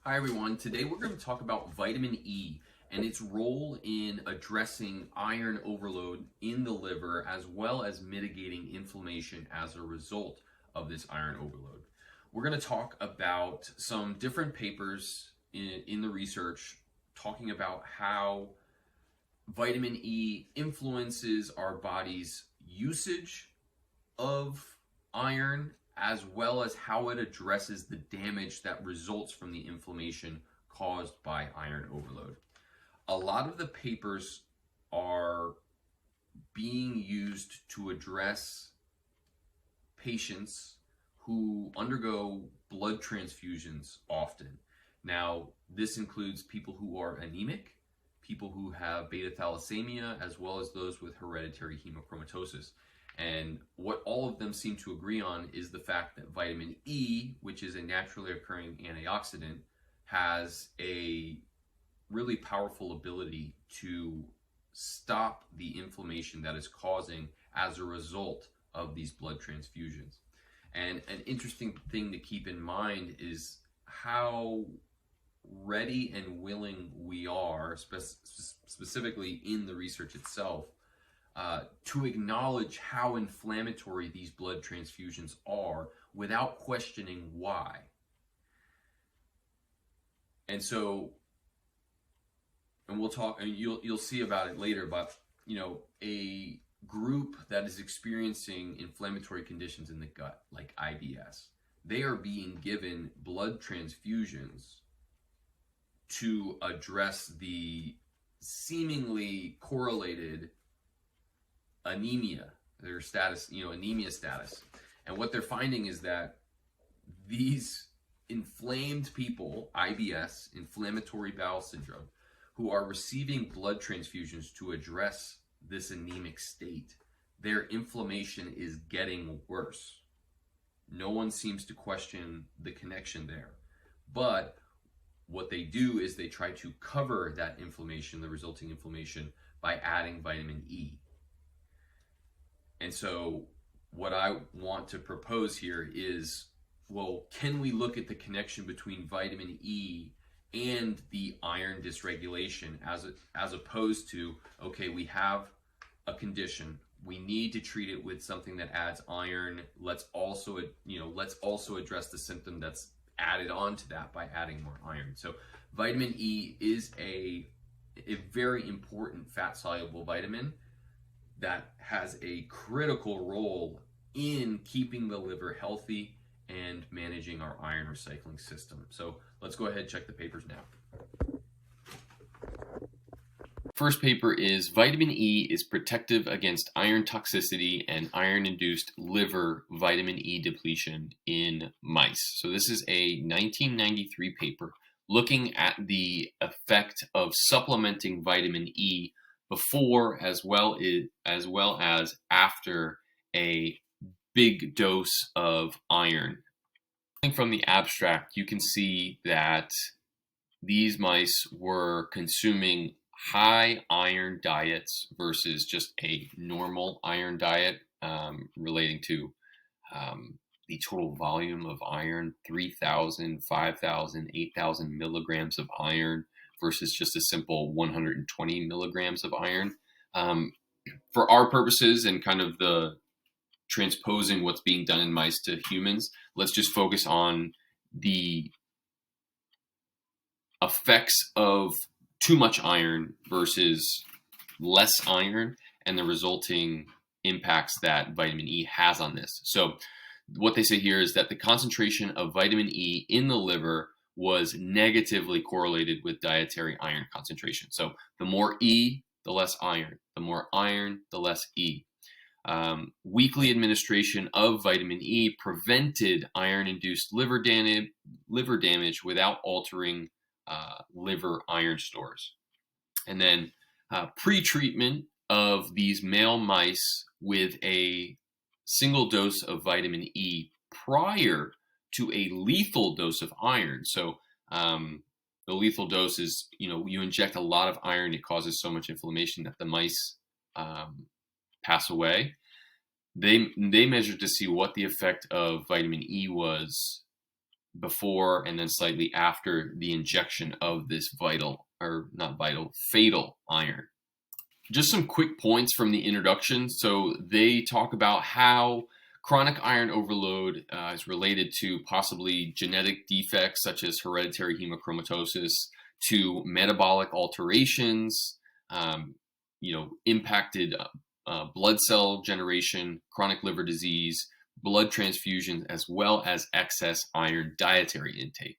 Hi everyone, today we're going to talk about vitamin E and its role in addressing iron overload in the liver as well as mitigating inflammation as a result of this iron overload. We're going to talk about some different papers in the research talking about how vitamin E influences our body's usage of iron as well as how it addresses the damage that results from the inflammation caused by iron overload. A lot of the papers are being used to address patients who undergo blood transfusions often. Now, this includes people who are anemic, people who have beta thalassemia, as well as those with hereditary hemochromatosis. And what all of them seem to agree on is the fact that vitamin E, which is a naturally occurring antioxidant, has a really powerful ability to stop the inflammation that is causing as a result of these blood transfusions. And an interesting thing to keep in mind is how ready and willing we are, specifically in the research itself, to acknowledge how inflammatory these blood transfusions are without questioning why. And so, and we'll talk, and you'll see about it later, but a group that is experiencing inflammatory conditions in the gut, like IBS, they are being given blood transfusions to address the seemingly correlated anemia, their status, anemia status. And what they're finding is that these inflamed people, IBS, inflammatory bowel syndrome, who are receiving blood transfusions to address this anemic state, their inflammation is getting worse. No one seems to question the connection there. But what they do is they try to cover that inflammation, the resulting inflammation, by adding vitamin E. And so what I want to propose here is, well, can we look at the connection between vitamin E and the iron dysregulation as opposed to, okay, we have a condition, we need to treat it with something that adds iron. Let's also address the symptom that's added on to that by adding more iron. So vitamin E is a very important fat soluble vitamin that has a critical role in keeping the liver healthy and managing our iron recycling system. So let's go ahead and check the papers now. First paper is Vitamin E is protective against iron toxicity and iron-induced liver vitamin E depletion in mice. So this is a 1993 paper looking at the effect of supplementing vitamin E before as well as after a big dose of iron. From the abstract, you can see that these mice were consuming high iron diets versus just a normal iron diet, relating to the total volume of iron, 3,000, 5,000, 8,000 milligrams of iron versus just a simple 120 milligrams of iron. For our purposes and kind of the transposing what's being done in mice to humans, let's just focus on the effects of too much iron versus less iron and the resulting impacts that vitamin E has on this. So what they say here is that the concentration of vitamin E in the liver was negatively correlated with dietary iron concentration. So the more E, the less iron. The more iron, the less E. Weekly administration of vitamin E prevented iron-induced liver damage without altering liver iron stores. And then pre-treatment of these male mice with a single dose of vitamin E prior to a lethal dose of iron. So the lethal dose is, you inject a lot of iron, it causes so much inflammation that the mice pass away. They measured to see what the effect of vitamin E was before and then slightly after the injection of this fatal iron. Just some quick points from the introduction. So they talk about how chronic iron overload is related to possibly genetic defects such as hereditary hemochromatosis, to metabolic alterations, impacted blood cell generation, chronic liver disease, blood transfusions, as well as excess iron dietary intake.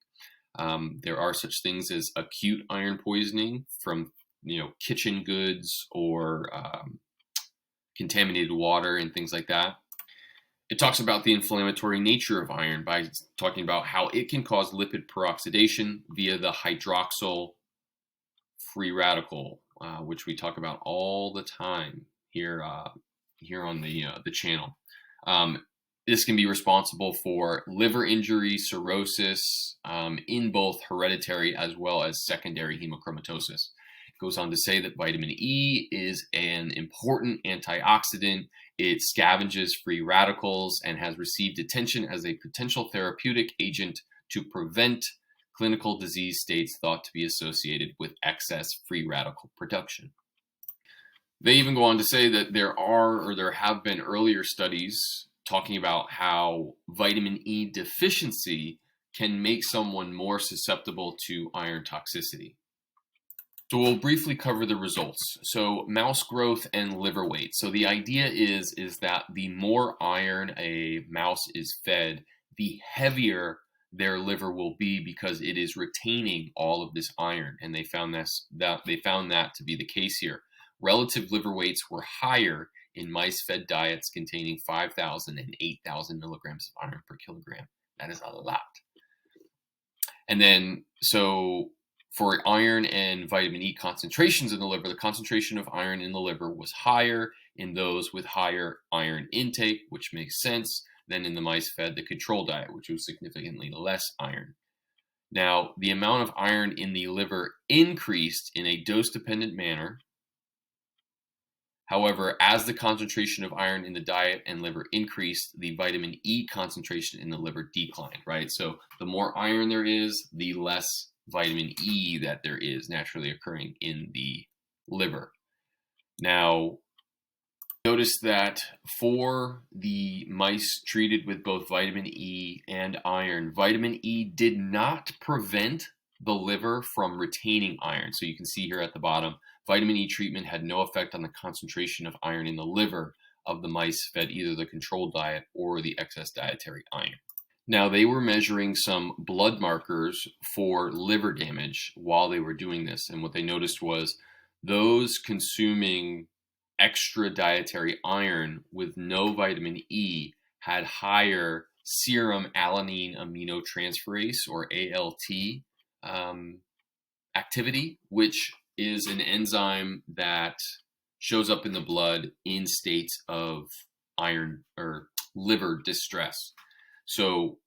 There are such things as acute iron poisoning from kitchen goods or contaminated water and things like that. It talks about the inflammatory nature of iron by talking about how it can cause lipid peroxidation via the hydroxyl free radical, which we talk about all the time here on the channel. This can be responsible for liver injury, cirrhosis, in both hereditary as well as secondary hemochromatosis. It goes on to say that vitamin E is an important antioxidant. It scavenges free radicals and has received attention as a potential therapeutic agent to prevent clinical disease states thought to be associated with excess free radical production. They even go on to say that there have been earlier studies talking about how vitamin E deficiency can make someone more susceptible to iron toxicity. So we'll briefly cover the results. So mouse growth and liver weight. So the idea is that the more iron a mouse is fed, the heavier their liver will be because it is retaining all of this iron. And they found that to be the case here. Relative liver weights were higher in mice-fed diets containing 5,000 and 8,000 milligrams of iron per kilogram. That is a lot. And then, so for iron and vitamin E concentrations in the liver, the concentration of iron in the liver was higher in those with higher iron intake, which makes sense, than in the mice fed the control diet, which was significantly less iron. Now, the amount of iron in the liver increased in a dose-dependent manner. However, as the concentration of iron in the diet and liver increased, the vitamin E concentration in the liver declined, right? So the more iron there is, the less vitamin E that there is naturally occurring in the liver. Now, notice that for the mice treated with both vitamin E and iron, vitamin E did not prevent the liver from retaining iron. So you can see here at the bottom, vitamin E treatment had no effect on the concentration of iron in the liver of the mice fed either the controlled diet or the excess dietary iron. Now, they were measuring some blood markers for liver damage while they were doing this. And what they noticed was those consuming extra dietary iron with no vitamin E had higher serum alanine aminotransferase, or ALT, activity, which is an enzyme that shows up in the blood in states of iron or liver distress. So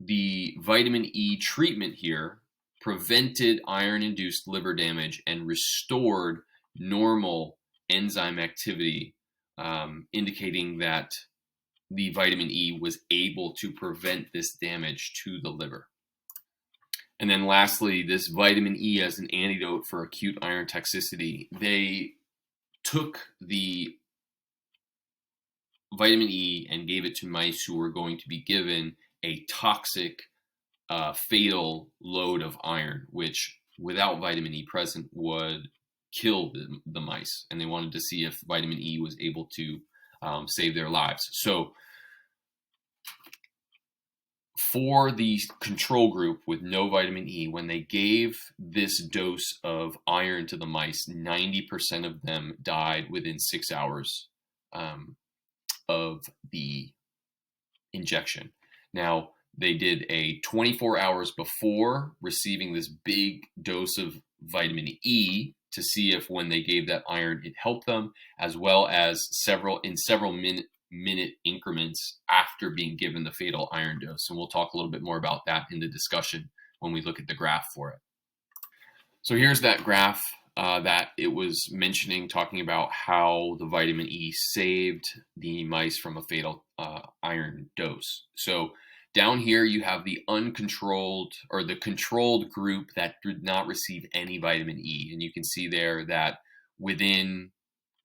the vitamin E treatment here prevented iron-induced liver damage and restored normal enzyme activity, indicating that the vitamin E was able to prevent this damage to the liver. And then lastly, this vitamin E as an antidote for acute iron toxicity. They took the vitamin E and gave it to mice who were going to be given a toxic, fatal load of iron, which without vitamin E present would kill the mice. And they wanted to see if vitamin E was able to save their lives. So for the control group with no vitamin E, when they gave this dose of iron to the mice, 90% of them died within 6 hours of the injection. Now, they did a 24 hours before receiving this big dose of vitamin E to see if when they gave that iron, it helped them, as well as several minute increments after being given the fatal iron dose. And we'll talk a little bit more about that in the discussion when we look at the graph for it. So here's that graph that it was mentioning, talking about how the vitamin E saved the mice from a fatal iron dose. So Down here, you have the uncontrolled or the controlled group that did not receive any vitamin E. And you can see there that within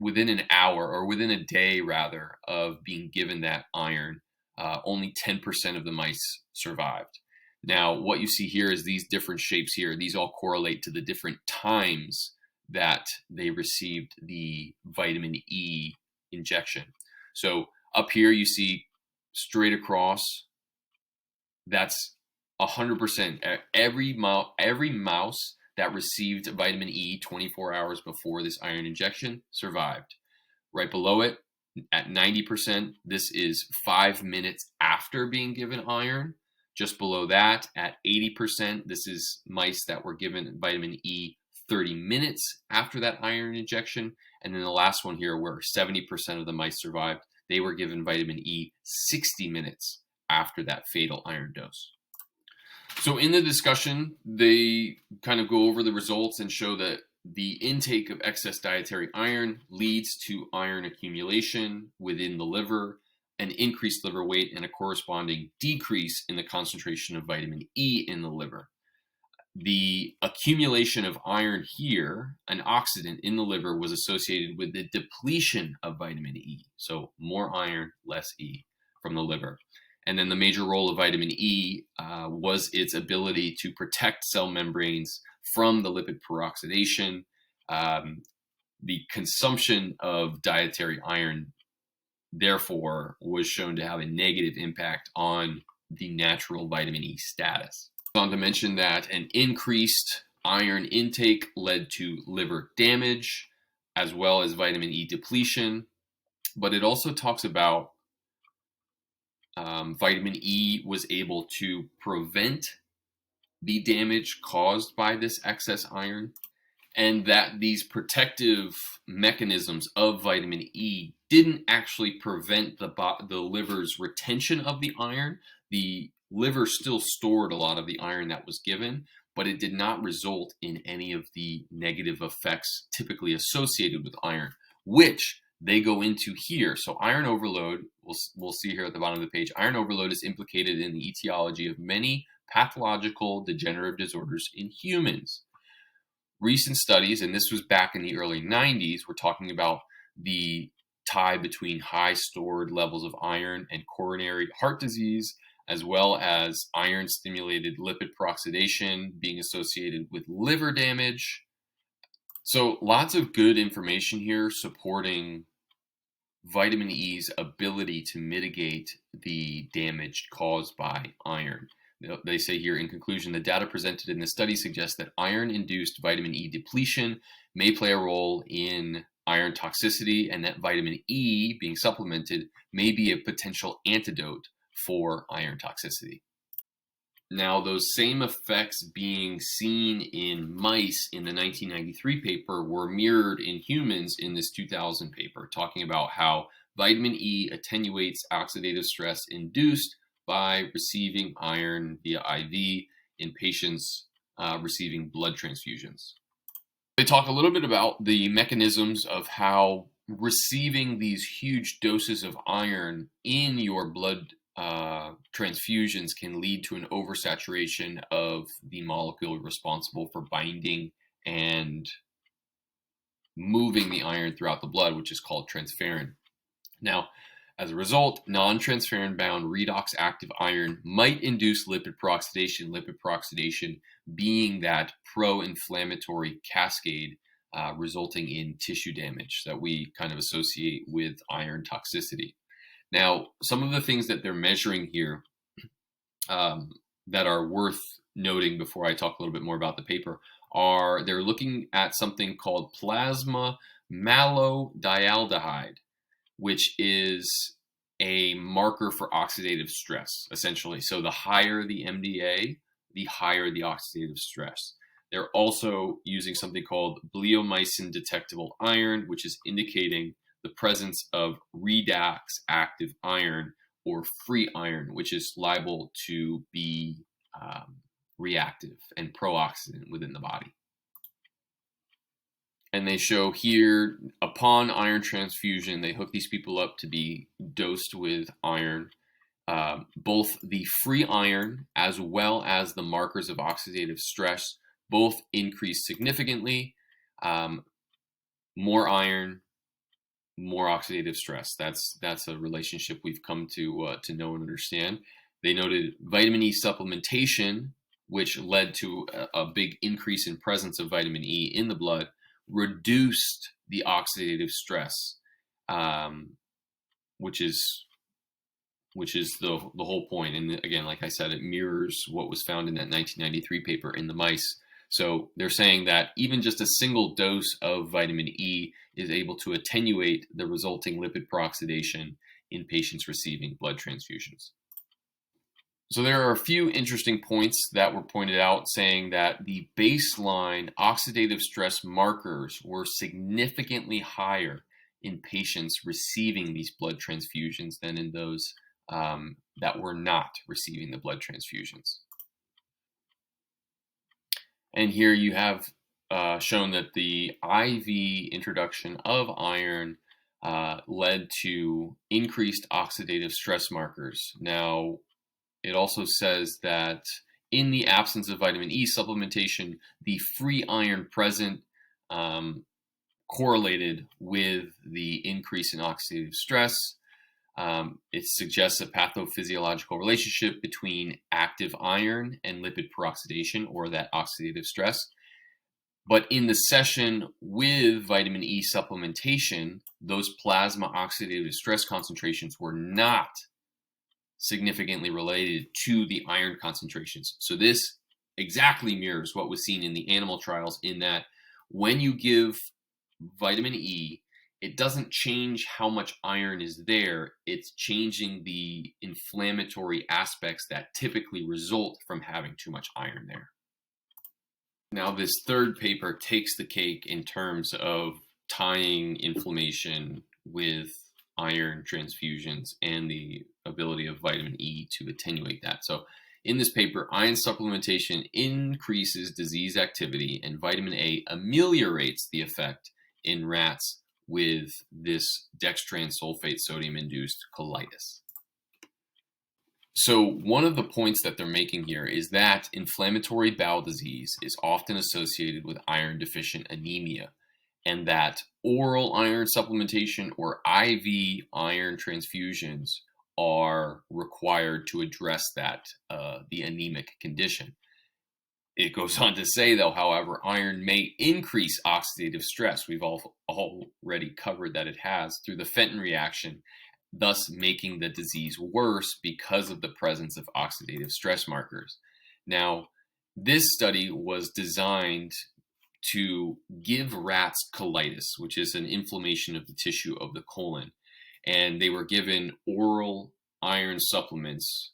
an hour, or within a day rather, of being given that iron, only 10% of the mice survived. Now, what you see here is these different shapes here. These all correlate to the different times that they received the vitamin E injection. So up here you see straight across, that's 100%. Every mouse that received vitamin E 24 hours before this iron injection survived. Right below it, at 90%, this is 5 minutes after being given iron. Just below that, at 80%, this is mice that were given vitamin E 30 minutes after that iron injection. And then the last one here, where 70% of the mice survived, they were given vitamin E 60 minutes after that fatal iron dose. So in the discussion, they kind of go over the results and show that the intake of excess dietary iron leads to iron accumulation within the liver, an increased liver weight, and a corresponding decrease in the concentration of vitamin E in the liver. The accumulation of iron here, an oxidant in the liver, was associated with the depletion of vitamin E. So more iron, less E from the liver. And then the major role of vitamin E was its ability to protect cell membranes from the lipid peroxidation. The consumption of dietary iron, therefore, was shown to have a negative impact on the natural vitamin E status. On to mention that an increased iron intake led to liver damage as well as vitamin E depletion, but it also talks about vitamin E was able to prevent the damage caused by this excess iron, and that these protective mechanisms of vitamin E didn't actually prevent the liver's retention of the iron. The liver still stored a lot of the iron that was given, but it did not result in any of the negative effects typically associated with iron, which they go into here. So iron overload, we'll see here at the bottom of the page, iron overload is implicated in the etiology of many pathological degenerative disorders in humans. Recent studies, and this was back in the early 90s, were talking about the tie between high stored levels of iron and coronary heart disease, as well as iron-stimulated lipid peroxidation being associated with liver damage. So lots of good information here supporting vitamin E's ability to mitigate the damage caused by iron. They say here, in conclusion, the data presented in the study suggests that iron-induced vitamin E depletion may play a role in iron toxicity, and that vitamin E being supplemented may be a potential antidote for iron toxicity. Now, those same effects being seen in mice in the 1993 paper were mirrored in humans in this 2000 paper, talking about how vitamin E attenuates oxidative stress induced by receiving iron via IV in patients receiving blood transfusions. They talk a little bit about the mechanisms of how receiving these huge doses of iron in your blood transfusions can lead to an oversaturation of the molecule responsible for binding and moving the iron throughout the blood, which is called transferrin. Now, as a result, non-transferrin bound redox active iron might induce lipid peroxidation being that pro-inflammatory cascade resulting in tissue damage that we kind of associate with iron toxicity. Now, some of the things that they're measuring here that are worth noting before I talk a little bit more about the paper are they're looking at something called plasma malodialdehyde, which is a marker for oxidative stress, essentially. So the higher the MDA, the higher the oxidative stress. They're also using something called bleomycin detectable iron, which is indicating the presence of redox active iron or free iron, which is liable to be reactive and pro-oxidant within the body. And they show here, upon iron transfusion, they hook these people up to be dosed with iron. both the free iron as well as the markers of oxidative stress both increase significantly. More iron, more oxidative stress. That's a relationship we've come to know and understand. They noted vitamin E supplementation, which led to a big increase in presence of vitamin E in the blood, reduced the oxidative stress, which is the whole point. And again, like I said, it mirrors what was found in that 1993 paper in the mice. So they're saying that even just a single dose of vitamin E is able to attenuate the resulting lipid peroxidation in patients receiving blood transfusions. So there are a few interesting points that were pointed out saying that the baseline oxidative stress markers were significantly higher in patients receiving these blood transfusions than in those that were not receiving the blood transfusions. And here you have shown that the IV introduction of iron led to increased oxidative stress markers. Now, it also says that in the absence of vitamin E supplementation, the free iron present correlated with the increase in oxidative stress. It suggests a pathophysiological relationship between active iron and lipid peroxidation, or that oxidative stress. But in the session with vitamin E supplementation, those plasma oxidative stress concentrations were not significantly related to the iron concentrations. So this exactly mirrors what was seen in the animal trials, in that when you give vitamin E, it doesn't change how much iron is there. It's changing the inflammatory aspects that typically result from having too much iron there. Now, this third paper takes the cake in terms of tying inflammation with iron transfusions and the ability of vitamin E to attenuate that. So in this paper, iron supplementation increases disease activity, and vitamin A ameliorates the effect in rats with this dextran sulfate sodium-induced colitis. So one of the points that they're making here is that inflammatory bowel disease is often associated with iron-deficient anemia, and that oral iron supplementation or IV iron transfusions are required to address that, the anemic condition. It goes on to say, though, however, iron may increase oxidative stress. We've already covered that it has through the Fenton reaction, thus making the disease worse because of the presence of oxidative stress markers. Now, this study was designed to give rats colitis, which is an inflammation of the tissue of the colon. And they were given oral iron supplements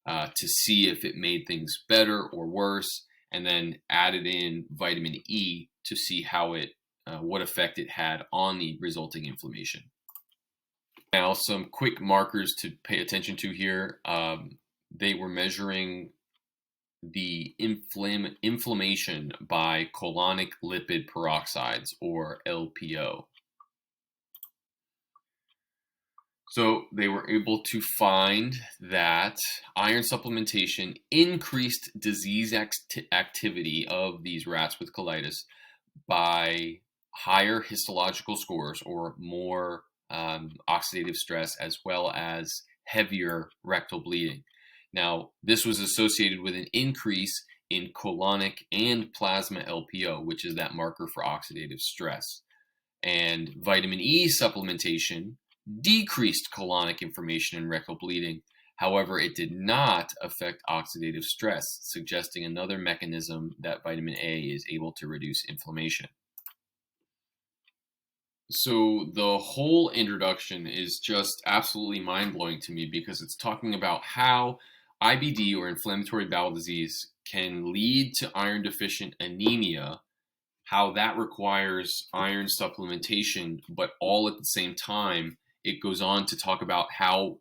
to see if it made things better or worse, and then added in vitamin E to see how what effect it had on the resulting inflammation. Now, some quick markers to pay attention to here. They were measuring the inflammation by colonic lipid peroxides, or LPO. So they were able to find that iron supplementation increased disease activity of these rats with colitis by higher histological scores, or more oxidative stress, as well as heavier rectal bleeding. Now, this was associated with an increase in colonic and plasma LPO, which is that marker for oxidative stress. And vitamin E supplementation decreased colonic inflammation and rectal bleeding. However, it did not affect oxidative stress, suggesting another mechanism that vitamin A is able to reduce inflammation. So the whole introduction is just absolutely mind-blowing to me, because it's talking about how IBD, or inflammatory bowel disease, can lead to iron-deficient anemia, how that requires iron supplementation, but all at the same time, it goes on to talk about how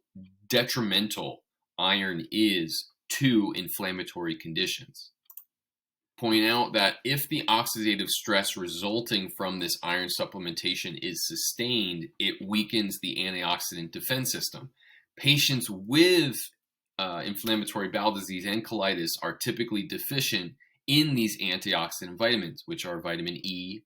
detrimental iron is to inflammatory conditions. Point out that if the oxidative stress resulting from this iron supplementation is sustained, it weakens the antioxidant defense system. patients with inflammatory bowel disease and colitis are typically deficient in these antioxidant vitamins, which are vitamin E,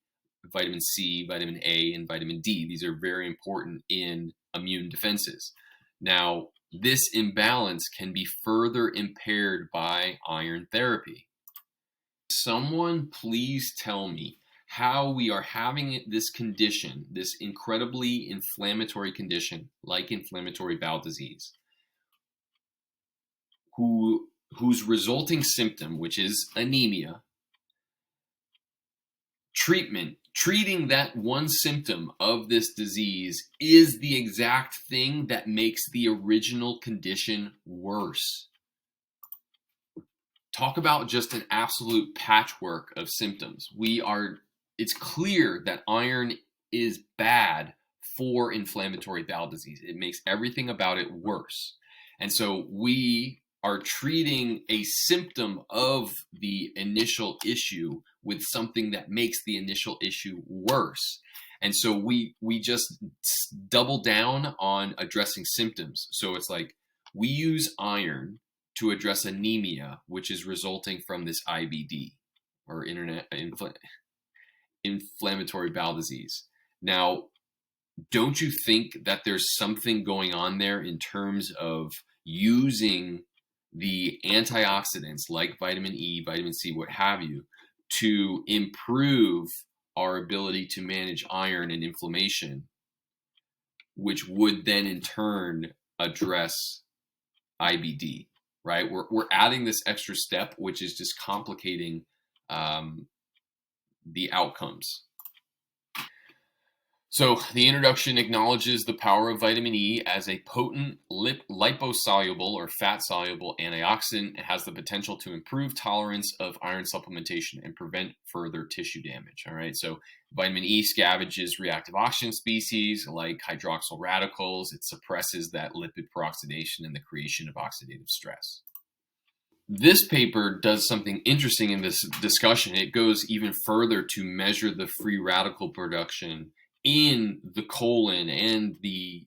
vitamin C, vitamin A, and vitamin D. These are very important in immune defenses. Now, this imbalance can be further impaired by iron therapy. Someone please tell me how we are having this condition, this incredibly inflammatory condition like inflammatory bowel disease, whose resulting symptom, which is anemia, treating that one symptom of this disease is the exact thing that makes the original condition worse. Talk about just an absolute patchwork of symptoms. It's clear that iron is bad for inflammatory bowel disease. It makes everything about it worse. And so we are treating a symptom of the initial issue with something that makes the initial issue worse. And so we just double down on addressing symptoms. So it's like we use iron to address anemia, which is resulting from this IBD, or inflammatory bowel disease. Now, don't you think that there's something going on there in terms of using the antioxidants like vitamin E, vitamin C, what have you, to improve our ability to manage iron and inflammation, which would then in turn address IBD, right? We're adding this extra step, which is just complicating the outcomes. So the introduction acknowledges the power of vitamin E as a potent liposoluble or fat-soluble antioxidant. It has the potential to improve tolerance of iron supplementation and prevent further tissue damage. All right, so vitamin E scavenges reactive oxygen species like hydroxyl radicals. It suppresses that lipid peroxidation and the creation of oxidative stress. This paper does something interesting in this discussion. It goes even further to measure the free radical production in the colon and the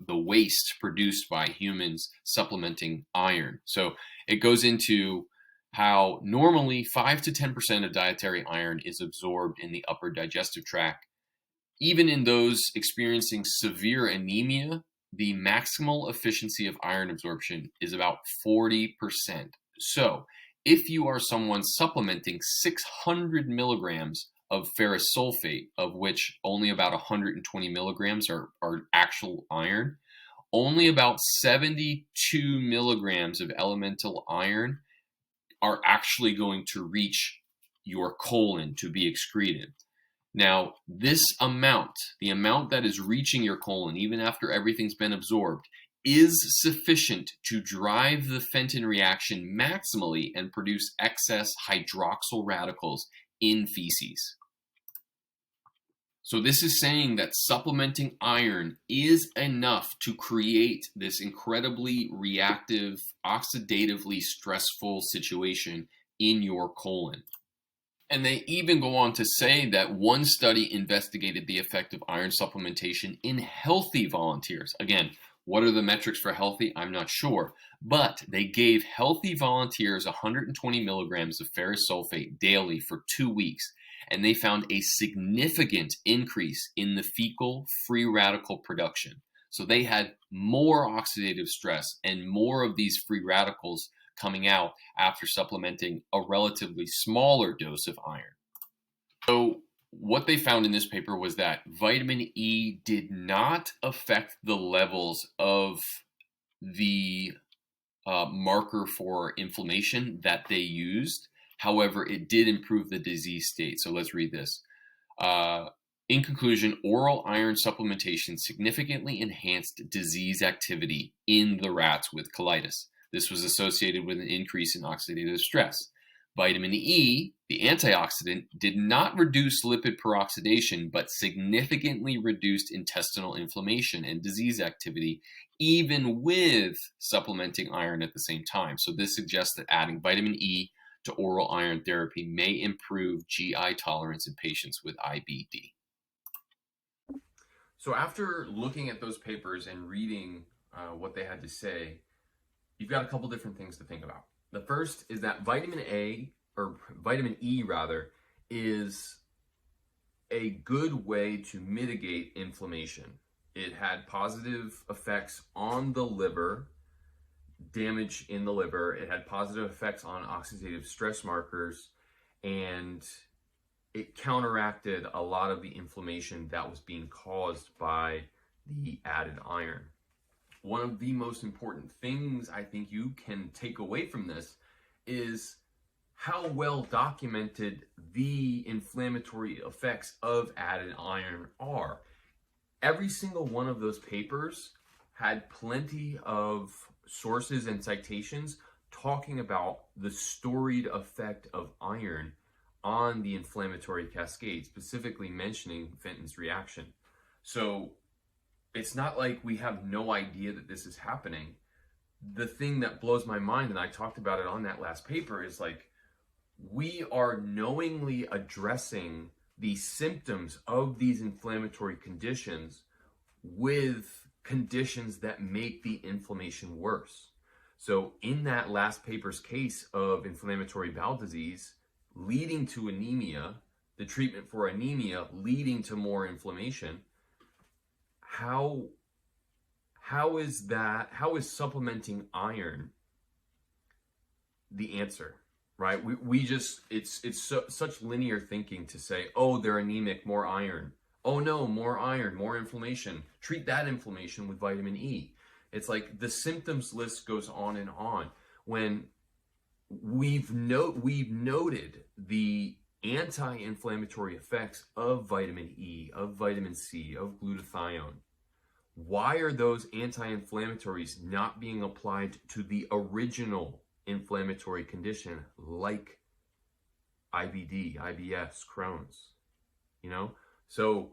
waste produced by humans supplementing iron. So it goes into how normally 5 to 10% of dietary iron is absorbed in the upper digestive tract. Even in those experiencing severe anemia, the maximal efficiency of iron absorption is about 40%. So if you are someone supplementing 600 milligrams of ferrous sulfate, of which only about 120 milligrams are actual iron, only about 72 milligrams of elemental iron are actually going to reach your colon to be excreted. Now, this amount, the amount that is reaching your colon, even after everything's been absorbed, is sufficient to drive the Fenton reaction maximally and produce excess hydroxyl radicals in feces. So this is saying that supplementing iron is enough to create this incredibly reactive, oxidatively stressful situation in your colon. And they even go on to say that one study investigated the effect of iron supplementation in healthy volunteers. Again, what are the metrics for healthy? I'm not sure. But they gave healthy volunteers 120 milligrams of ferrous sulfate daily for 2 weeks. And they found a significant increase in the fecal free radical production. So they had more oxidative stress and more of these free radicals coming out after supplementing a relatively smaller dose of iron. So what they found in this paper was that vitamin E did not affect the levels of the marker for inflammation that they used. However, it did improve the disease state. So let's read this. In conclusion, oral iron supplementation significantly enhanced disease activity in the rats with colitis. This was associated with an increase in oxidative stress. Vitamin E, the antioxidant, did not reduce lipid peroxidation, but significantly reduced intestinal inflammation and disease activity, even with supplementing iron at the same time. So this suggests that adding vitamin E to oral iron therapy may improve GI tolerance in patients with IBD. So after looking at those papers and reading what they had to say, you've got a couple different things to think about. The first is that vitamin E rather, is a good way to mitigate inflammation. It had positive effects on the liver, damage in the liver. It had positive effects on oxidative stress markers, and it counteracted a lot of the inflammation that was being caused by the added iron. One of the most important things I think you can take away from this is how well documented the inflammatory effects of added iron are. Every single one of those papers had plenty of sources and citations talking about the storied effect of iron on the inflammatory cascade, specifically mentioning Fenton's reaction. So it's not like we have no idea that this is happening. The thing that blows my mind, and I talked about it on that last paper, is like, we are knowingly addressing the symptoms of these inflammatory conditions with conditions that make the inflammation worse. So in that last paper's case of inflammatory bowel disease leading to anemia, the treatment for anemia leading to more inflammation, how is supplementing iron the answer? Right? It's such linear thinking to say, oh, they're anemic, more iron. Oh no, more iron, more inflammation. Treat that inflammation with vitamin E. It's like the symptoms list goes on and on. When we've noted the anti-inflammatory effects of vitamin E, of vitamin C, of glutathione. Why are those anti-inflammatories not being applied to the original inflammatory condition like IBD, IBS, Crohn's? You know? So,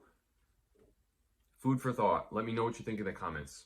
food for thought. Let me know what you think in the comments.